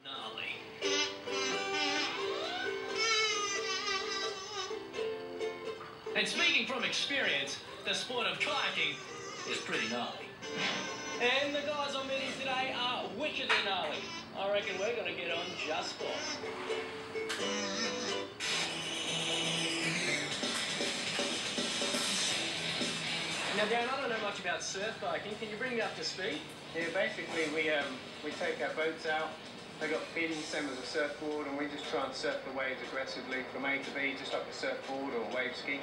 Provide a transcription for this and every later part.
gnarly. And speaking from experience, the sport of kayaking is pretty gnarly. And the guys I'm meeting today are wickedly gnarly. I reckon we're going to get on just fine. Now, Dan, I don't know much about surf kayaking. Can you bring me up to speed? Yeah, basically we take our boats out. They got fins, same as a surfboard, and we just try and surf the waves aggressively from A to B, just like a surfboard or wave ski.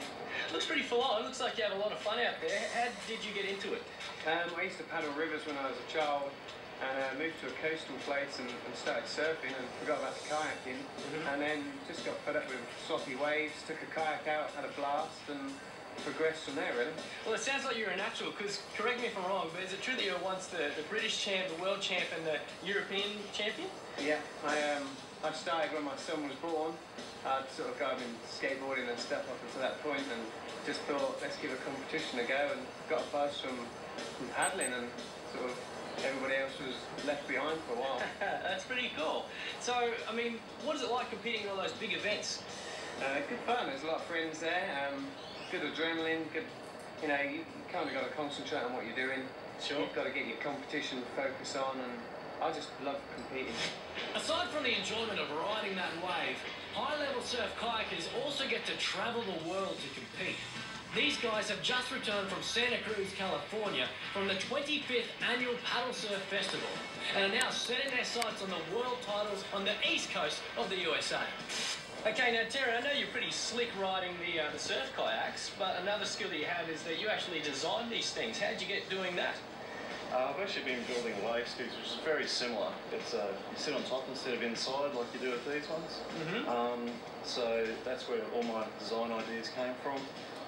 Looks pretty full on. Looks like you have a lot of fun out there. How did you get into it? I used to paddle rivers when I was a child, and moved to a coastal place and started surfing and forgot about the kayaking. And then just got fed up with sloppy waves, took a kayak out, had a blast, and progressed from there, really. Well, it sounds like you're a natural, because, correct me if I'm wrong, but is it true that you were once the British champ, the world champ, and the European champion? Yeah, I started when my son was born. I'd sort of gone in skateboarding and stuff up until that point, and just thought, let's give a competition a go, and got a buzz from paddling, and sort of everybody else was left behind for a while. That's pretty cool. So, I mean, what is it like competing in all those big events? Good fun. There's a lot of friends there. Good adrenaline. Good, you kind of got to concentrate on what you're doing. Sure. You've got to get your competition focus on, and I just love competing. Aside from the enjoyment of riding that wave, high-level surf kayakers also get to travel the world to compete. These guys have just returned from Santa Cruz, California, from the 25th Annual Paddle Surf Festival, and are now setting their sights on the world titles on the east coast of the USA. Okay, now, Terry, I know you're pretty slick riding the surf kayaks, but another skill that you have is that you actually design these things. How did you get doing that? I've actually been building wave skis, which is very similar. It's you sit on top instead of inside like you do with these ones. So that's where all my design ideas came from,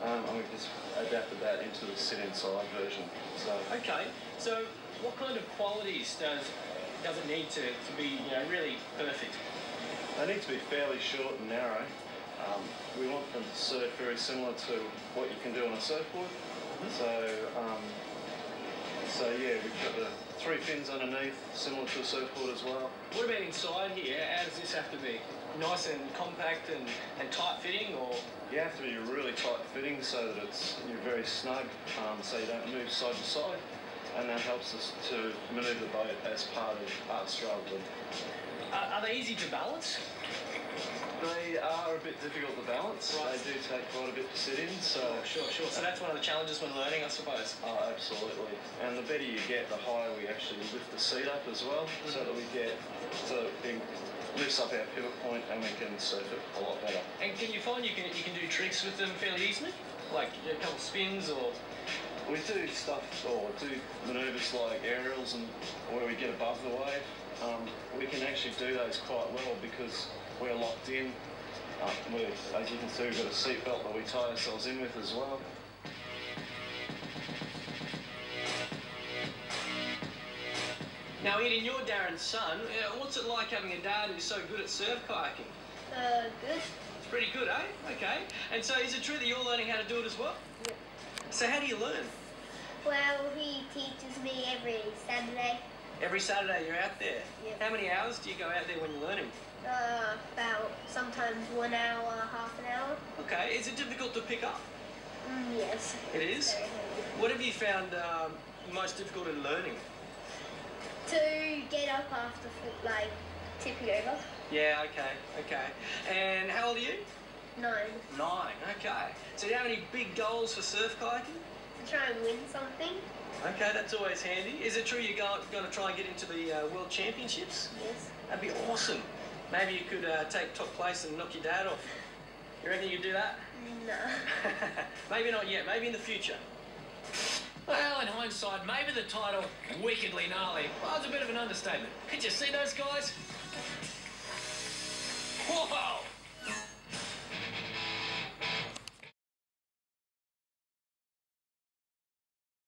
and we've just adapted that into the sit inside version. So okay, so what kind of qualities does it need to be really perfect? They need to be fairly short and narrow. We want them to surf very similar to what you can do on a surfboard. So yeah, we've got the 3 fins underneath, similar to a surfboard as well. What about inside here? How does this have to be? Nice and compact and tight fitting, or? You have to be really tight fitting so that you're very snug, so you don't move side to side, and that helps us to manoeuvre the boat as part of us rather than. Are they easy to balance? They are a bit difficult to balance. Right. They do take quite a bit to sit in, so... Sure. So that's one of the challenges when learning, I suppose? Oh, absolutely. And the better you get, the higher we actually lift the seat up as well, so that it lifts up our pivot point and we can surf it a lot better. And can you find you can do tricks with them fairly easily? Like a couple of spins or... We do stuff, or do manoeuvres like aerials and where we get above the wave. We can actually do those quite well because we're locked in. As you can see, we've got a seat belt that we tie ourselves in with as well. Now, Eden, you're Darren's son. What's it like having a dad who's so good at surf kayaking? Good. It's pretty good, eh? Okay. And so is it true that you're learning how to do it as well? Yeah. So how do you learn? Well, he teaches me every Saturday. Every Saturday you're out there? Yeah. How many hours do you go out there when you're learning? About sometimes 1 hour, half an hour. Okay. Is it difficult to pick up? Yes. It is? What have you found most difficult in learning? To get up after, tipping over. Yeah, okay. And how old are you? 9. 9, okay. So do you have any big goals for surf kayaking? To try and win something. Okay, that's always handy. Is it true you're going to try and get into the World Championships? Yes. That'd be awesome. Maybe you could take top place and knock your dad off. You reckon you could do that? No. Maybe not yet, maybe in the future. Well, in hindsight, maybe the title, wickedly gnarly, was a bit of an understatement. Did you see those guys? Whoa!